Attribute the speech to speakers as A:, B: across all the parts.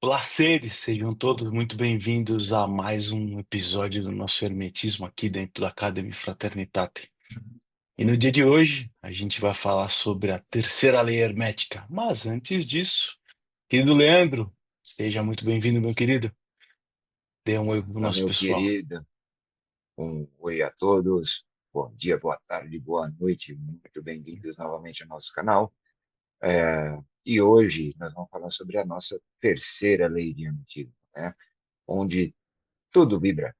A: Placeres, sejam todos muito bem-vindos a mais um episódio do nosso Hermetismo aqui dentro da Academy Fraternitate. E no dia de hoje, a gente vai falar sobre a terceira lei hermética. Mas antes disso, querido Leandro, seja muito bem-vindo, meu querido. Dê um oi pro
B: Fala,
A: nosso
B: meu
A: pessoal.
B: querido. Um oi a todos. Bom dia, boa tarde, boa noite. Muito bem-vindos novamente ao nosso canal. E hoje nós vamos falar sobre a nossa terceira lei de Hermetismo, né? Onde tudo vibra.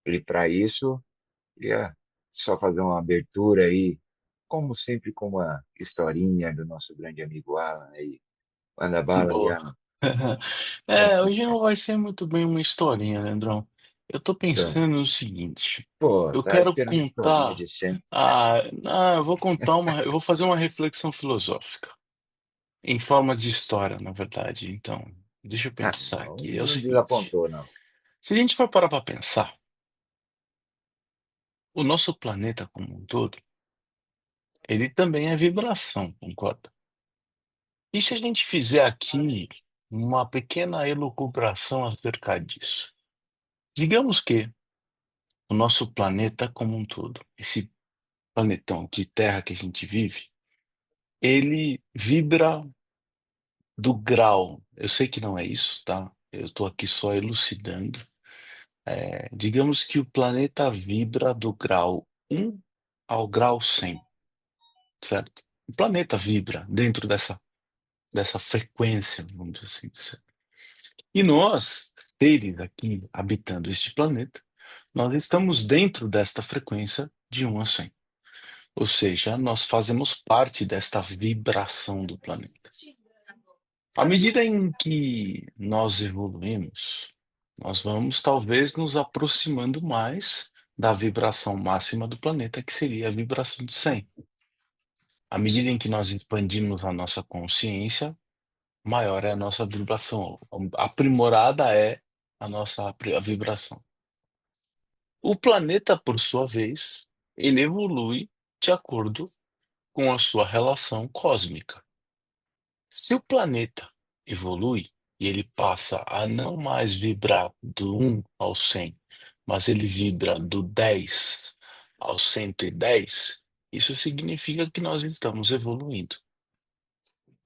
B: E para isso, queria só fazer uma abertura aí, como sempre, com uma historinha do nosso grande amigo Alan aí. Manda bala aí,
A: Boa.
B: Alan.
A: Hoje não vai ser muito bem uma historinha, Leandrão. Eu tô
B: Então,
A: pensando no seguinte.
B: pô,
A: Eu
B: tá
A: quero
B: esperando a historinha
A: contar.
B: de sempre.
A: Eu vou fazer uma reflexão filosófica. Em forma de história, na verdade. Então, deixa eu
B: Ah,
A: pensar
B: não,
A: aqui. É o
B: não
A: seguinte:
B: desapontou, não.
A: se a gente for parar para pensar, o nosso planeta como um todo, ele também é vibração, concorda? E se a gente fizer aqui uma pequena elucubração acerca disso? Digamos que o nosso planeta como um todo, esse planetão de Terra que a gente vive, ele vibra do grau. Eu sei que não é isso, tá? Eu estou aqui só elucidando. Digamos que o planeta vibra do grau 1 ao grau 100, certo? O planeta vibra dentro dessa frequência, vamos dizer assim. Certo? E nós, seres aqui habitando este planeta, nós estamos dentro desta frequência de 1 a 100. Ou seja, nós fazemos parte desta vibração do planeta. À medida em que nós evoluímos, nós vamos talvez nos aproximando mais da vibração máxima do planeta, que seria a vibração de 100. À medida em que nós expandimos a nossa consciência, maior é a nossa vibração, aprimorada é a vibração. O planeta, por sua vez, ele evolui de acordo com a sua relação cósmica. Se o planeta evolui e ele passa a não mais vibrar do 1 ao 100, mas ele vibra do 10 ao 110, isso significa que nós estamos evoluindo.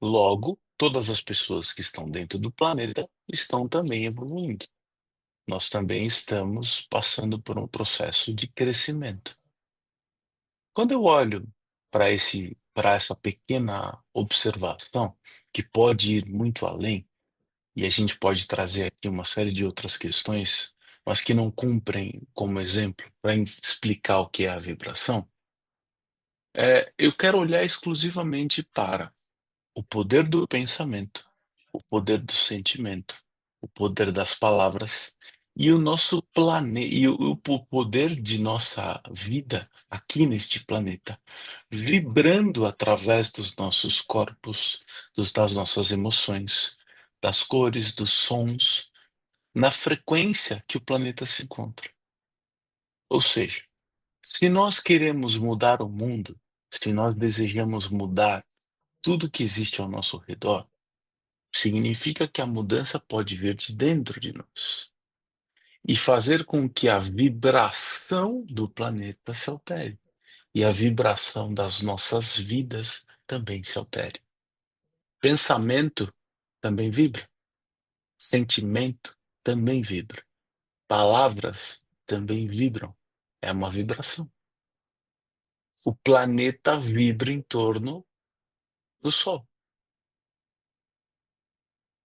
A: Logo, todas as pessoas que estão dentro do planeta estão também evoluindo. Nós também estamos passando por um processo de crescimento. Quando eu olho para essa pequena observação, que pode ir muito além, e a gente pode trazer aqui uma série de outras questões, mas que não cumprem como exemplo para explicar o que é a vibração, eu quero olhar exclusivamente para o poder do pensamento, o poder do sentimento, o poder das palavras e o nosso planeta e o poder de nossa vida aqui neste planeta, vibrando através dos nossos corpos, das nossas emoções, das cores, dos sons, na frequência que o planeta se encontra. Ou seja, se nós queremos mudar o mundo, se nós desejamos mudar tudo que existe ao nosso redor, significa que a mudança pode vir de dentro de nós e fazer com que a vibração do planeta se altere e a vibração das nossas vidas também se altere. Pensamento também vibra, sentimento também vibra, palavras também vibram. É uma vibração. O planeta vibra em torno do Sol.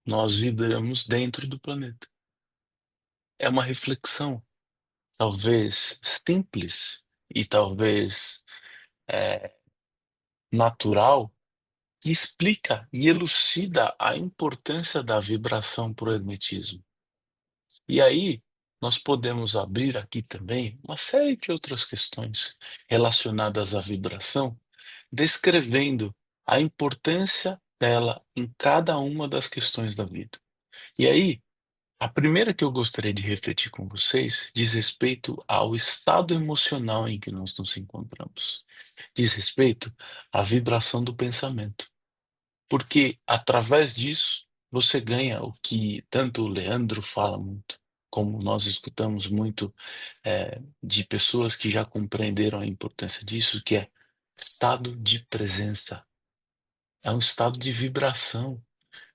A: Nós vibramos dentro do planeta. É uma reflexão, talvez simples e talvez eh, natural, que explica e elucida a importância da vibração para o hermetismo. E aí, nós podemos abrir aqui também uma série de outras questões relacionadas à vibração, descrevendo a importância dela em cada uma das questões da vida. E aí, a primeira que eu gostaria de refletir com vocês diz respeito ao estado emocional em que nós nos encontramos. Diz respeito à vibração do pensamento. Porque através disso você ganha o que tanto o Leandro fala muito, como nós escutamos muito, de pessoas que já compreenderam a importância disso, que é estado de presença. É um estado de vibração,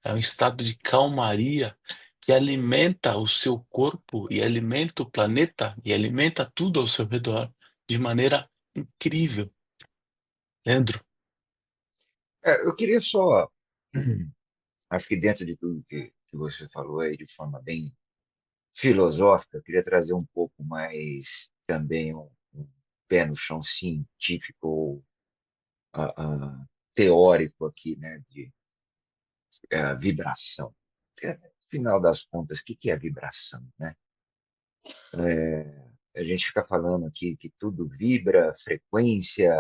A: é um estado de calmaria que alimenta o seu corpo e alimenta o planeta e alimenta tudo ao seu redor de maneira incrível. Leandro,
B: Eu queria só, acho que dentro de tudo que você falou aí de forma bem filosófica, eu queria trazer um pouco mais também um pé no chão científico ou teórico aqui, né, de vibração. Afinal das contas, o que que é vibração, né? A gente fica falando aqui que tudo vibra, frequência,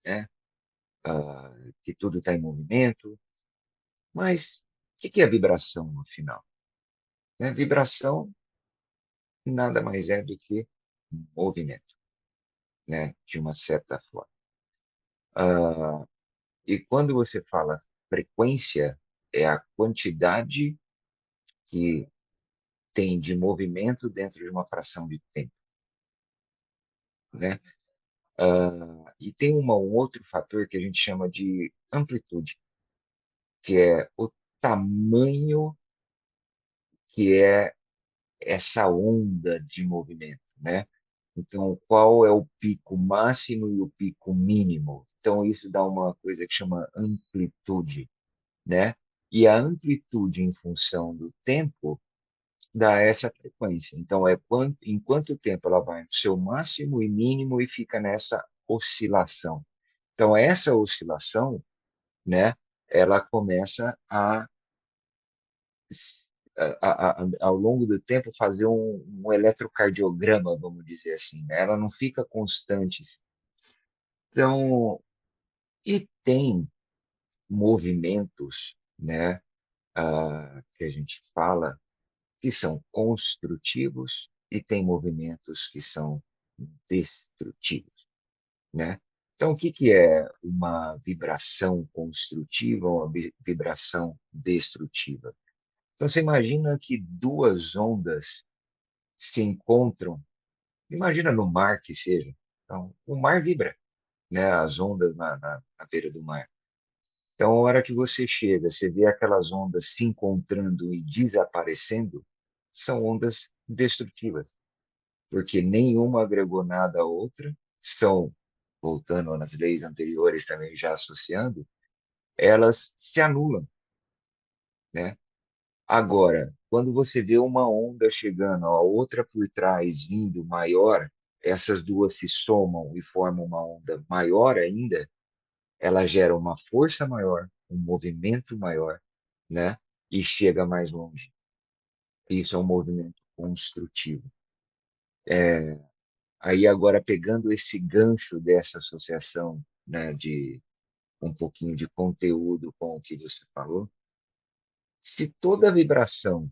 B: né? Que tudo está em movimento, mas o que que é vibração, no final? Né? Vibração nada mais é do que um movimento, né? De uma certa forma. Ah, e quando você fala frequência, é a quantidade que tem de movimento dentro de uma fração de tempo, né? E tem um outro fator que a gente chama de amplitude, que é o tamanho que é essa onda de movimento, né? Então, qual é o pico máximo e o pico mínimo? Então, isso dá uma coisa que chama amplitude, né? E a amplitude em função do tempo dá essa frequência. Então, em quanto tempo ela vai no seu máximo e mínimo e fica nessa oscilação. Então, essa oscilação, né, ela começa ao longo do tempo, fazer um eletrocardiograma, vamos dizer assim, né? Ela não fica constante. Então, e tem movimentos, né, que a gente fala que são construtivos e tem movimentos que são destrutivos, né? Então, o que que é uma vibração construtiva ou uma vibração destrutiva? Então, você imagina que duas ondas se encontram, imagina no mar que seja. Então, o mar vibra, né? As ondas na beira do mar. Então, a hora que você chega, você vê aquelas ondas se encontrando e desaparecendo, são ondas destrutivas, porque nenhuma agregou nada à outra, estão, voltando nas leis anteriores também já associando, elas se anulam, né? Agora, quando você vê uma onda chegando, a outra por trás vindo maior, essas duas se somam e formam uma onda maior ainda, ela gera uma força maior, um movimento maior, né? E chega mais longe. Isso é um movimento construtivo. Aí agora pegando esse gancho dessa associação, né, de um pouquinho de conteúdo com o que você falou, se toda vibração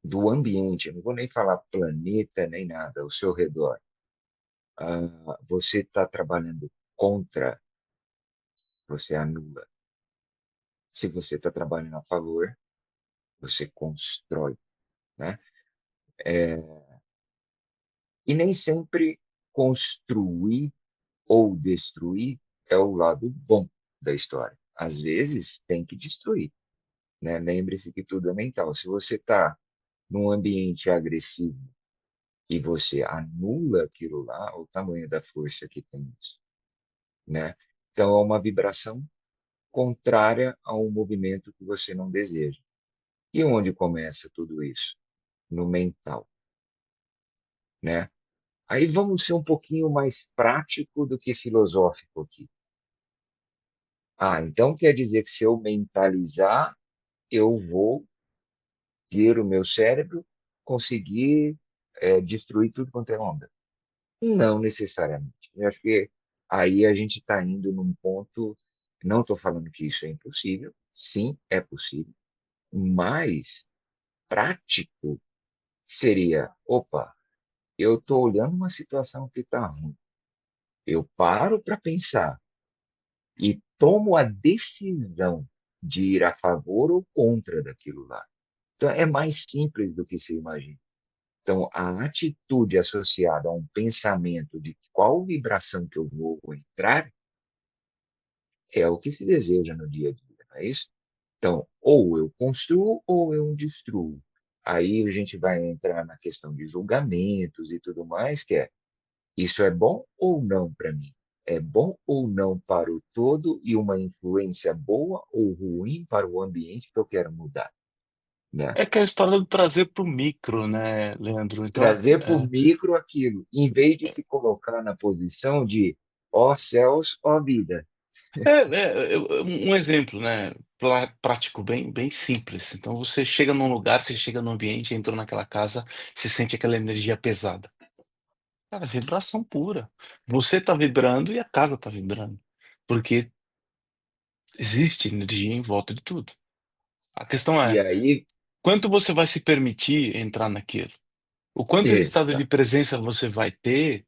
B: do ambiente, eu não vou nem falar planeta nem nada, ao seu redor, você está trabalhando contra, você anula. Se você está trabalhando a favor, você constrói, né? E nem sempre construir ou destruir é o lado bom da história. Às vezes tem que destruir, né? Lembre-se que tudo é mental. Se você está num ambiente agressivo e você anula aquilo lá, o tamanho da força que tem isso, né? Então é uma vibração contrária a um movimento que você não deseja. E onde começa tudo isso? No mental, né? Aí vamos ser um pouquinho mais prático do que filosófico aqui. Então quer dizer que se eu mentalizar, eu vou ter o meu cérebro conseguir destruir tudo quanto é onda? Não necessariamente. Eu acho que aí a gente está indo num ponto. Não estou falando que isso é impossível. Sim, é possível. Mas prático seria: opa, eu estou olhando uma situação que está ruim. Eu paro para pensar e tomo a decisão. de ir a favor ou contra daquilo lá. Então, é mais simples do que se imagina. Então, a atitude associada a um pensamento de qual vibração que eu vou entrar é o que se deseja no dia a dia, não é isso? Então, ou eu construo ou eu destruo. Aí a gente vai entrar na questão de julgamentos e tudo mais, que é isso é bom ou não para mim? É bom ou não para o todo e uma influência boa ou ruim para o ambiente que eu quero mudar, né?
A: É que a história do trazer para o micro, né, Leandro? Então,
B: Trazer para o micro aquilo, em vez de se colocar na posição de ó céus, ó vida.
A: um exemplo, né, prático, bem simples. Então, você chega num lugar, você chega num ambiente, entrou naquela casa, você sente aquela energia pesada. Cara, vibração pura. Você tá vibrando e a casa tá vibrando, porque existe energia em volta de tudo. A questão
B: E
A: é,
B: aí,
A: quanto você vai se permitir entrar naquilo? O quanto de estado de
B: exato.
A: presença você vai ter,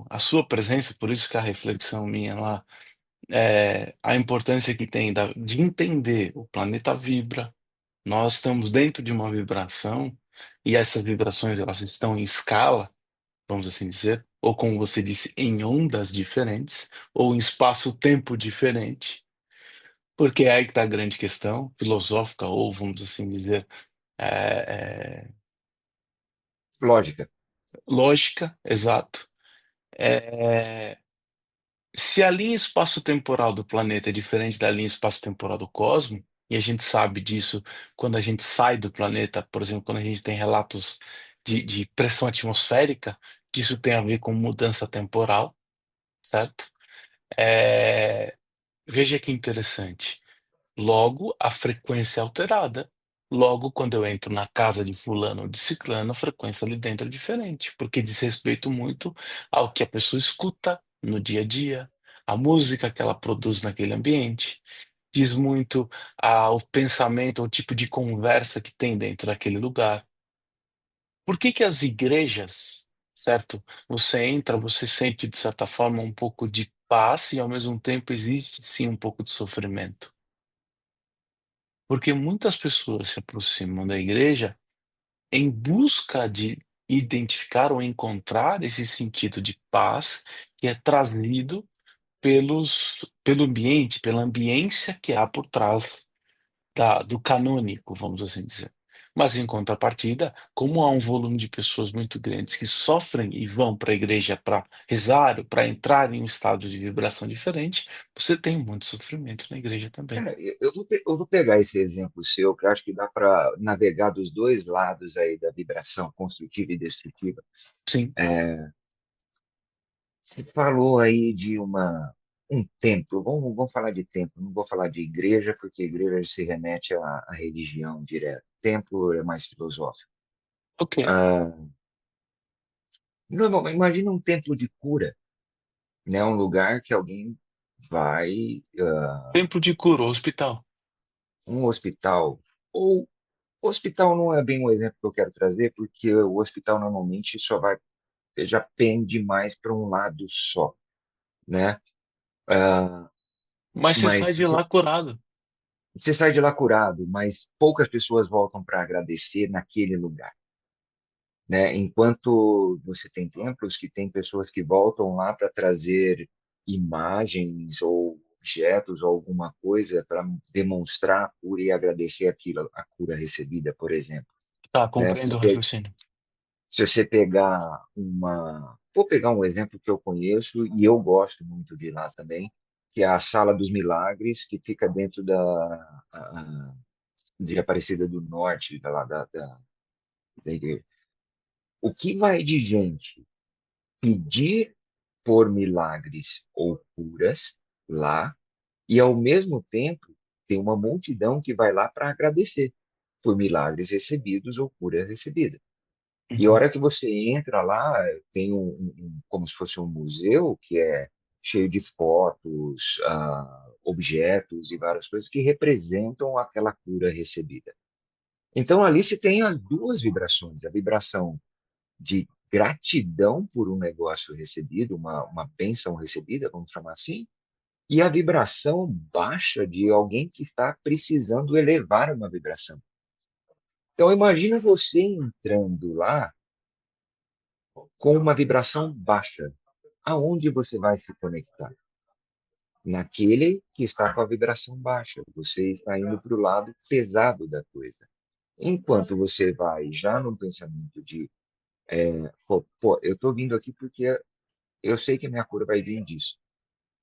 A: a sua presença, por isso que a reflexão minha lá, a importância que tem de entender o planeta vibra, nós estamos dentro de uma vibração, e essas vibrações elas estão em escala, vamos assim dizer, ou como você disse, em ondas diferentes, ou em espaço-tempo diferente, porque é aí que está a grande questão filosófica, ou vamos assim dizer, é, é,
B: Lógica.
A: lógica, exato. É, Se a linha espaço-temporal do planeta é diferente da linha espaço-temporal do cosmos, e a gente sabe disso quando a gente sai do planeta, por exemplo, quando a gente tem relatos de pressão atmosférica, que isso tem a ver com mudança temporal, certo? É, Veja que interessante. Logo, a frequência é alterada. Logo, quando eu entro na casa de fulano ou de ciclano, a frequência ali dentro é diferente, porque diz respeito muito ao que a pessoa escuta no dia a dia, a música que ela produz naquele ambiente, diz muito ao pensamento, ao tipo de conversa que tem dentro daquele lugar. Por que que as igrejas, certo? Você entra, você sente de certa forma um pouco de paz e ao mesmo tempo existe sim um pouco de sofrimento. Porque muitas pessoas se aproximam da igreja em busca de identificar ou encontrar esse sentido de paz que é trazido pelo ambiente, pela ambiência que há por trás do canônico, vamos assim dizer. Mas, em contrapartida, como há um volume de pessoas muito grandes que sofrem e vão para a igreja para rezar, para entrar em um estado de vibração diferente, você tem muito sofrimento na igreja também.
B: Cara, eu vou pegar esse exemplo seu, que eu acho que dá para navegar dos dois lados aí da vibração construtiva e destrutiva.
A: Sim,
B: Você falou aí de um templo, vamos falar de templo, não vou falar de igreja, porque igreja se remete à religião direto. Templo é mais filosófico.
A: ok.
B: Ah, normal, imagina um templo de cura, né? Um lugar que alguém vai,
A: Tempo de cura, hospital.
B: um hospital, ou hospital não é bem um exemplo que eu quero trazer, porque o hospital normalmente só vai, já pende mais para um lado só, né? Ah,
A: Mas você sai
B: mas
A: de lá curado.
B: você sai de lá curado, mas poucas pessoas voltam para agradecer naquele lugar, né? Enquanto você tem templos que tem pessoas que voltam lá para trazer imagens ou objetos ou alguma coisa para demonstrar a cura e agradecer aquilo, a cura recebida, por exemplo,
A: Tá,
B: né?
A: compreendo o raciocínio.
B: Se você pegar vou pegar um exemplo que eu conheço e eu gosto muito de lá também, que é a Sala dos Milagres, que fica dentro de Aparecida do Norte, da igreja. O que vai de gente pedir por milagres ou curas lá, e ao mesmo tempo tem uma multidão que vai lá para agradecer por milagres recebidos ou curas recebidas. E a
A: Uhum.
B: hora que você entra lá, tem como se fosse um museu que é cheio de fotos, objetos e várias coisas que representam aquela cura recebida. Então ali se tem as duas vibrações, a vibração de gratidão por um negócio recebido, uma bênção recebida, vamos chamar assim, e a vibração baixa de alguém que está precisando elevar uma vibração. Então, imagina você entrando lá com uma vibração baixa. Aonde você vai se conectar? Naquele que está com a vibração baixa. Você está indo para o lado pesado da coisa. Enquanto você vai já no pensamento de, pô, eu estou vindo aqui porque eu sei que a minha cura vai vir disso,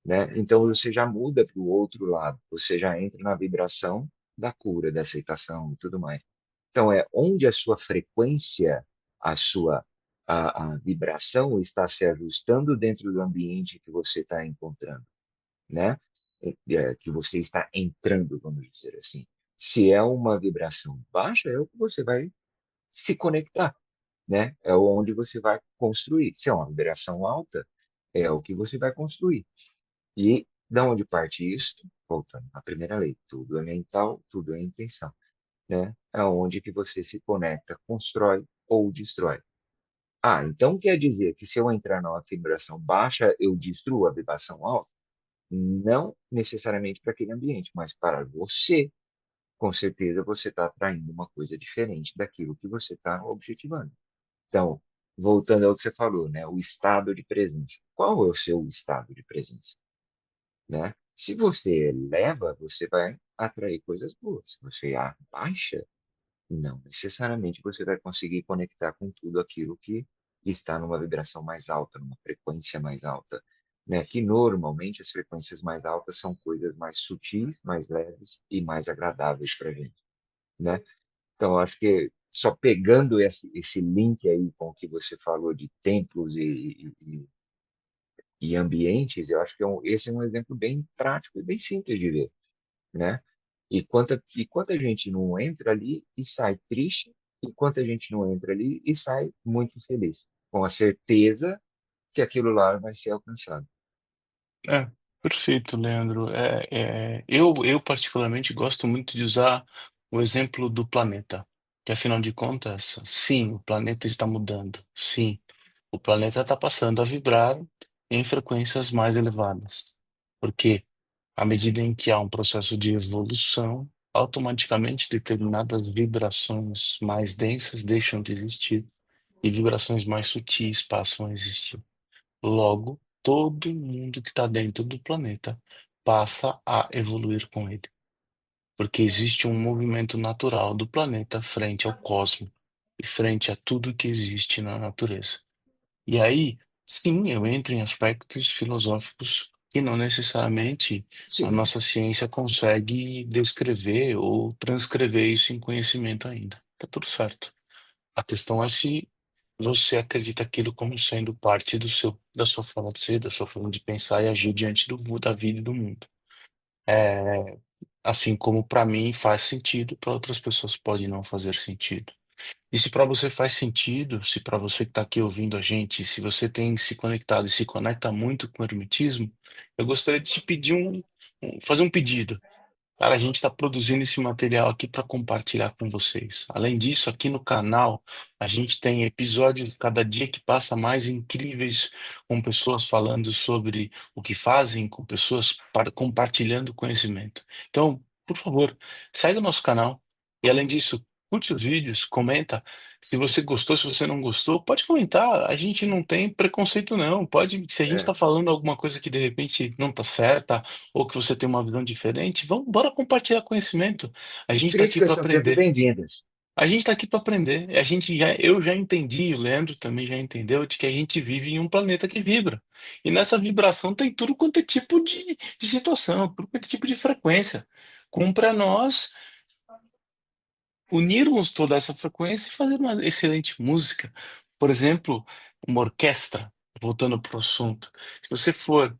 B: né? Então você já muda para o outro lado. Você já entra na vibração da cura, da aceitação e tudo mais. Então, é onde a sua frequência, a sua a vibração está se ajustando dentro do ambiente que você está encontrando, né? Que você está entrando, vamos dizer assim. Se é uma vibração baixa, é o que você vai se conectar, né? É onde você vai construir. Se é uma vibração alta, é o que você vai construir. E da onde parte isso? Voltando à primeira lei, tudo é mental, tudo é intenção, né? É onde que você se conecta, constrói ou destrói. Ah, então quer dizer que se eu entrar numa vibração baixa, eu destruo a vibração alta? Não necessariamente para aquele ambiente, mas para você. Com certeza você está atraindo uma coisa diferente daquilo que você está objetivando. Então, voltando ao que você falou, né? O estado de presença. Qual é o seu estado de presença, né? Se você eleva, você vai atrair coisas boas. Se você abaixa, não necessariamente você vai conseguir conectar com tudo aquilo que está numa vibração mais alta, numa frequência mais alta, né? Que normalmente as frequências mais altas são coisas mais sutis, mais leves e mais agradáveis para a gente, né? Então, eu acho que só pegando esse link aí com o que você falou de templos e ambientes, eu acho que esse é um exemplo bem prático e bem simples de ver, né? E quanta gente não entra ali e sai triste, e quanta gente não entra ali e sai muito feliz, com a certeza que aquilo lá vai ser alcançado.
A: É, perfeito, Leandro. Eu particularmente gosto muito de usar o exemplo do planeta, que afinal de contas, sim, o planeta está mudando. Sim, o planeta está passando a vibrar em frequências mais elevadas. Porque à medida em que há um processo de evolução, automaticamente determinadas vibrações mais densas deixam de existir e vibrações mais sutis passam a existir. Logo, todo mundo que está dentro do planeta passa a evoluir com ele, porque existe um movimento natural do planeta frente ao cosmos e frente a tudo que existe na natureza. E aí, sim, eu entro em aspectos filosóficos que não necessariamente a
B: Sim,
A: nossa ciência consegue descrever ou transcrever isso em conhecimento ainda. Tá tudo certo. A questão é se você acredita aquilo como sendo parte da sua forma de ser, da sua forma de pensar e agir diante da vida e do mundo. É, assim como para mim faz sentido, para outras pessoas pode não fazer sentido. E se para você faz sentido, se para você que está aqui ouvindo a gente, se você tem se conectado e se conecta muito com o hermetismo, eu gostaria de te pedir fazer um pedido. Cara, a gente está produzindo esse material aqui para compartilhar com vocês. Além disso, aqui no canal, a gente tem episódios cada dia que passa mais incríveis, com pessoas falando sobre o que fazem, com pessoas compartilhando conhecimento. Então, por favor, segue o nosso canal. E além disso, curte os vídeos, comenta. Se você gostou, se você não gostou, pode comentar. A gente não tem preconceito, não. Pode, se a gente
B: é.
A: está falando alguma coisa que de repente não está certa ou que você tem uma visão diferente, vamos, bora compartilhar conhecimento. A gente está aqui
B: Críticas
A: para
B: são sempre
A: aprender.
B: bem-vindas.
A: A gente está aqui para aprender. Eu já entendi, o Leandro também já entendeu, de que a gente vive em um planeta que vibra. E nessa vibração tem tudo quanto é tipo de situação, tudo quanto é tipo de frequência. Cumpre a nós unirmos toda essa frequência e fazer uma excelente música. Por exemplo, uma orquestra, voltando para o assunto. Se você for,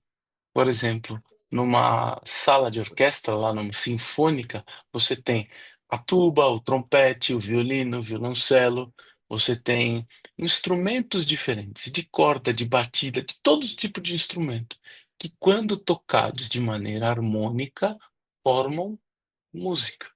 A: por exemplo, numa sala de orquestra, lá numa sinfônica, você tem a tuba, o trompete, o violino, o violoncelo, você tem instrumentos diferentes, de corda, de batida, de todos os tipos de instrumento, que quando tocados de maneira harmônica, formam música.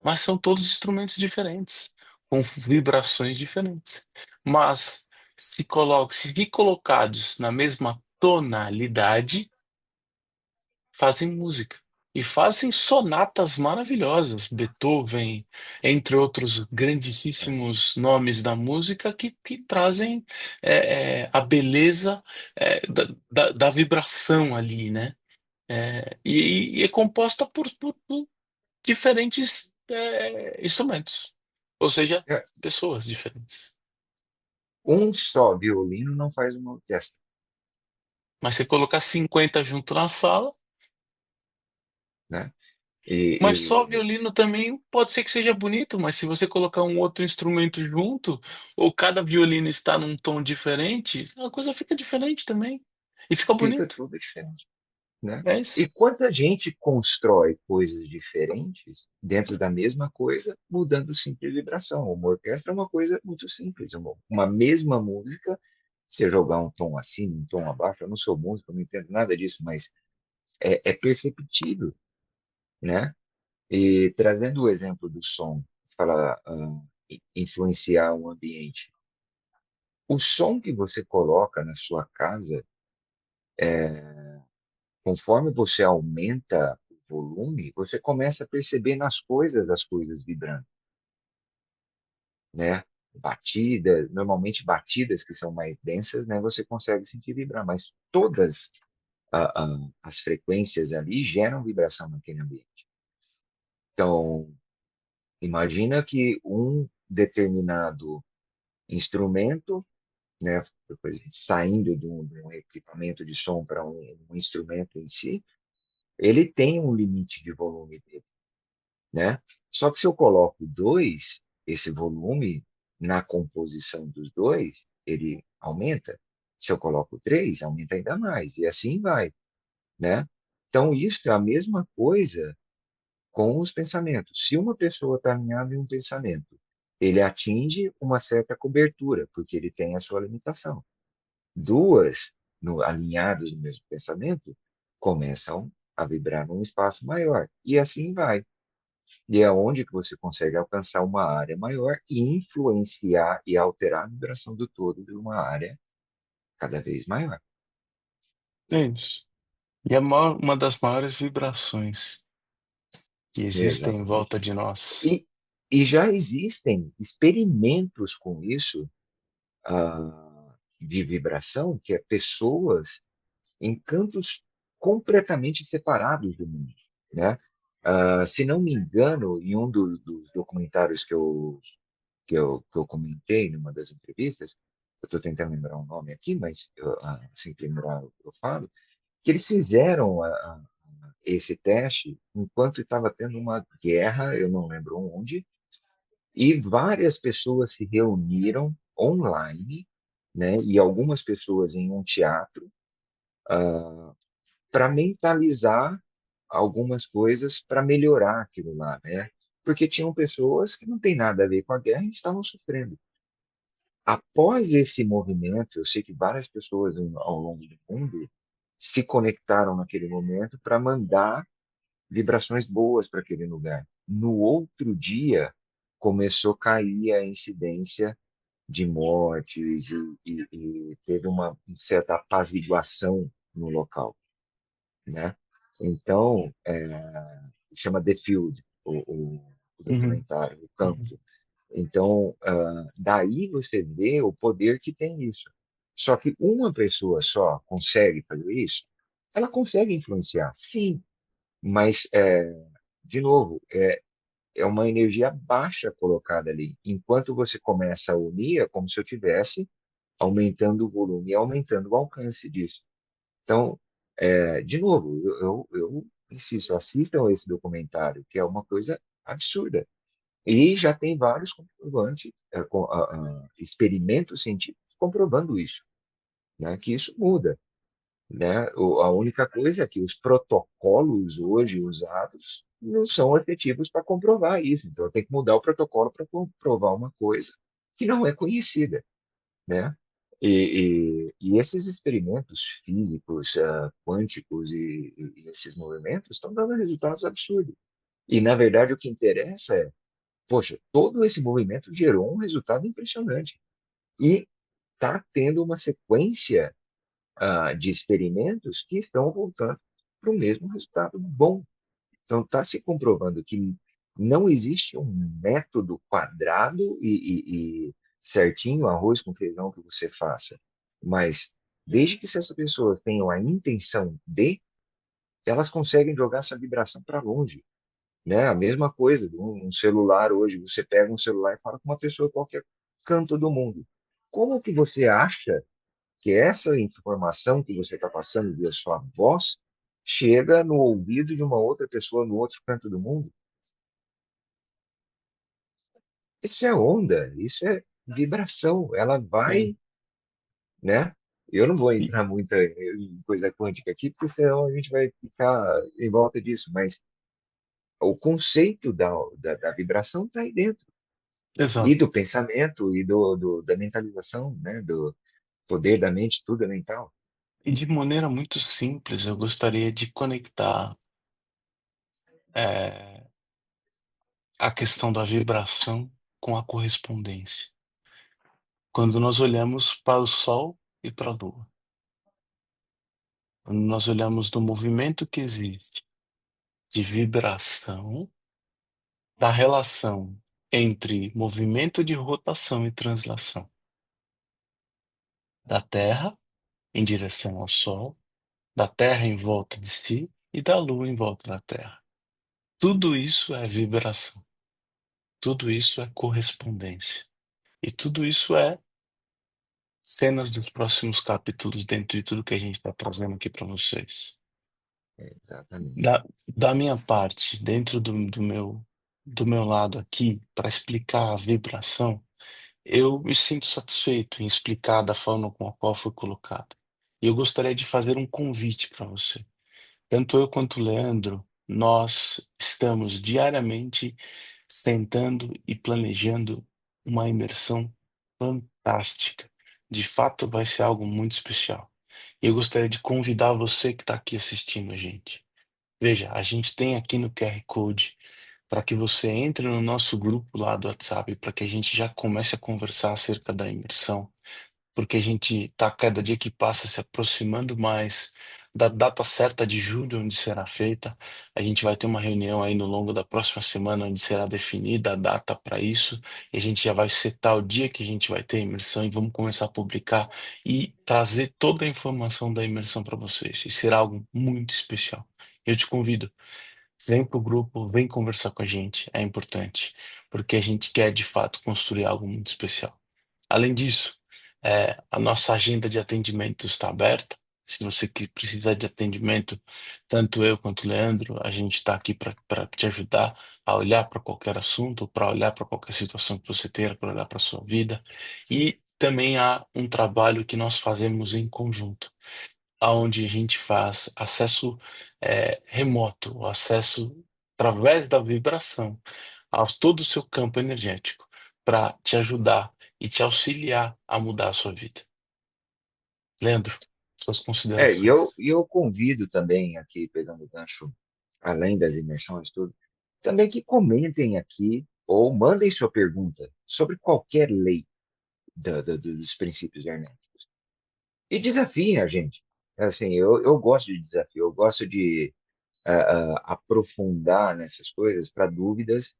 A: Mas são todos instrumentos diferentes, com vibrações diferentes. Mas se colocados na mesma tonalidade, fazem música. E fazem sonatas maravilhosas. Beethoven, entre outros
B: né?
A: grandíssimos nomes da música que trazem a beleza da vibração ali, né? E é composta por diferentes instrumentos, ou seja,
B: É,
A: pessoas diferentes.
B: um só violino não faz uma orquestra,
A: Mas você colocar 50 junto na sala,
B: né?
A: mas só
B: E,
A: violino também pode ser que seja bonito, mas se você colocar um outro instrumento junto, ou cada violino está num tom diferente, a coisa fica diferente também. E fica
B: fica
A: bonito.
B: tudo diferente, né?
A: É
B: E
A: isso.
B: quanta gente constrói coisas diferentes dentro da mesma coisa, mudando simples vibração. Uma orquestra é uma coisa muito simples. Uma mesma música, você jogar um tom acima, um tom abaixo, eu não sou músico, eu não entendo nada disso, mas é perceptível, né? E trazendo o exemplo do som, fala, influenciar o ambiente. O som que você coloca na sua casa, conforme você aumenta o volume, você começa a perceber nas coisas as coisas vibrando, né? Batidas, normalmente batidas que são mais densas, né? Você consegue sentir vibrar, mas todas as frequências ali geram vibração naquele ambiente. Então, imagina que um determinado instrumento, né? Depois saindo de um equipamento de som para um instrumento em si, ele tem um limite de volume dele, né? Só que se eu coloco dois, esse volume na composição dos dois, ele aumenta. Se eu coloco três, aumenta ainda mais, e assim vai, né? Então, isso é a mesma coisa com os pensamentos. Se uma pessoa está alinhada em um pensamento, ele atinge uma certa cobertura, porque ele tem a sua limitação. Duas, alinhadas no mesmo pensamento, começam a vibrar num espaço maior, e assim vai. E é onde que você consegue alcançar uma área maior e influenciar e alterar a vibração do todo de uma área cada vez maior.
A: É isso. E uma das maiores vibrações que existem em volta
B: Exatamente.
A: de nós.
B: E, e já existem experimentos com isso, de vibração, que é pessoas em campos completamente separados do mundo, né? Se não me engano, em um dos documentários que eu comentei numa das entrevistas, eu estou tentando lembrar o nome aqui, mas assim que lembrar eu falo, que eles fizeram esse teste enquanto estava tendo uma guerra, eu não lembro onde, e várias pessoas se reuniram online, né, e algumas pessoas em um teatro, para mentalizar algumas coisas para melhorar aquilo lá, né? Porque tinham pessoas que não têm nada a ver com a guerra e estavam sofrendo. Após esse movimento, eu sei que várias pessoas ao longo do mundo se conectaram naquele momento para mandar vibrações boas para aquele lugar. No outro dia, começou a cair a incidência de mortes e teve uma certa apaziguação no local, né? Então, chama The Field, o
A: Uhum,
B: documentário, o
A: uhum.
B: campo. Então, daí você vê o poder que tem isso. Só que uma pessoa só consegue fazer isso? Ela consegue influenciar, sim, mas, de novo, é uma energia baixa colocada ali. Enquanto você começa a unir, é como se eu tivesse aumentando o volume e aumentando o alcance disso. Então, de novo, eu insisto, assistam esse documentário, que é uma coisa absurda. E já tem vários comprovantes, experimentos científicos comprovando isso, né? Que isso muda, né? A única coisa é que os protocolos hoje usados não são efetivos para comprovar isso. Então, tem que mudar o protocolo para comprovar uma coisa que não é conhecida, né? E esses experimentos físicos, quânticos e esses movimentos estão dando resultados absurdos. E, na verdade, o que interessa é, poxa, todo esse movimento gerou um resultado impressionante. E está tendo uma sequência, de experimentos que estão voltando para o mesmo resultado bom. Então, está se comprovando que não existe um método quadrado e certinho, arroz com feijão que você faça. Mas, desde que essas pessoas tenham a intenção de, elas conseguem jogar essa vibração para longe, né? A mesma coisa, um celular hoje, você pega um celular e fala com uma pessoa em qualquer canto do mundo. Como que você acha que essa informação que você está passando via sua voz chega no ouvido de uma outra pessoa no outro canto do mundo? Isso é onda, isso é vibração, ela
A: Sim.
B: vai, né? Eu não vou
A: E-
B: entrar muito em coisa quântica aqui, porque senão a gente vai ficar em volta disso, mas o conceito da vibração está aí dentro. E
A: Exato.
B: do pensamento, e da mentalização, né? Do poder da mente, tudo é mental.
A: E de maneira muito simples, eu gostaria de conectar eh, a questão da vibração com a correspondência. Quando nós olhamos para o Sol e para a Lua, quando nós olhamos do movimento que existe de vibração, da relação entre movimento de rotação e translação da Terra em direção ao Sol, da Terra em volta de si e da Lua em volta da Terra. Tudo isso é vibração, tudo isso é correspondência. E tudo isso é cenas dos próximos capítulos dentro de tudo que a gente está trazendo aqui para vocês.
B: Exatamente.
A: Da minha parte, dentro do meu lado aqui, para explicar a vibração, eu me sinto satisfeito em explicar da forma com a qual foi colocado. E eu gostaria de fazer um convite para você. Tanto eu quanto o Leandro, nós estamos diariamente sentando e planejando uma imersão fantástica. De fato, vai ser algo muito especial. E eu gostaria de convidar você que está aqui assistindo a gente. Veja, a gente tem aqui no QR Code para que você entre no nosso grupo lá do WhatsApp, para que a gente já comece a conversar acerca da imersão, porque a gente está cada dia que passa se aproximando mais da data certa de julho, onde será feita. A gente vai ter uma reunião aí no longo da próxima semana, onde será definida a data para isso, e a gente já vai setar o dia que a gente vai ter a imersão e vamos começar a publicar e trazer toda a informação da imersão para vocês. E será algo muito especial. Eu te convido. Vem pro grupo, vem conversar com a gente, é importante, porque a gente quer de fato construir algo muito especial. Além disso, a nossa agenda de atendimento está aberta. Se você que precisar de atendimento, tanto eu quanto o Leandro, a gente está aqui para te ajudar a olhar para qualquer assunto, para olhar para qualquer situação que você tenha, para olhar para a sua vida. E também há um trabalho que nós fazemos em conjunto aonde a gente faz acesso remoto, o acesso através da vibração a todo o seu campo energético, para te ajudar e te auxiliar a mudar a sua vida. Leandro, suas
B: E eu,
A: considerações.
B: e eu convido também aqui, pegando o gancho, além das imersões, tudo, também que comentem aqui ou mandem sua pergunta sobre qualquer lei dos princípios herméticos. E desafiem a gente. Assim, eu gosto de desafio, eu gosto de aprofundar nessas coisas para dúvidas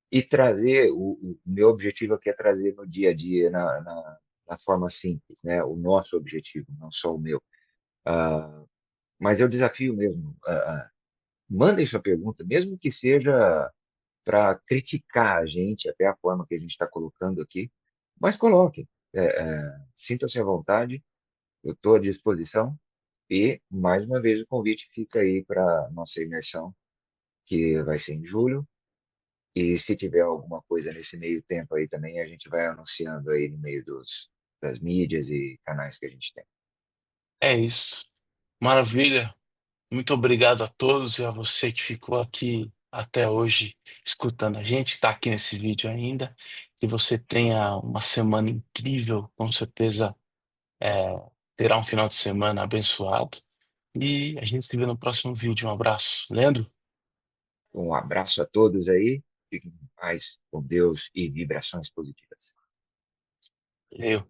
B: e trazer, o meu objetivo aqui é trazer no dia a dia, na forma simples, né? O nosso objetivo, não só o meu. Ah, mas eu desafio mesmo. Mandem sua pergunta, mesmo que seja para criticar a gente, até a forma que a gente está colocando aqui, mas coloquem. Sinta-se à vontade, eu estou à disposição. E, mais uma vez, o convite fica aí para nossa imersão, que vai ser em julho. E se tiver alguma coisa nesse meio tempo aí também, a gente vai anunciando aí no meio das mídias e canais que a gente tem.
A: É isso. Maravilha. Muito obrigado a todos e a você que ficou aqui até hoje escutando a gente, está aqui nesse vídeo ainda. Que você tenha uma semana incrível, com certeza é, terá um final de semana abençoado. E a gente se vê no próximo vídeo. Um abraço. Leandro,
B: Um abraço a todos aí, fiquem em paz, com Deus e vibrações positivas.
A: eu.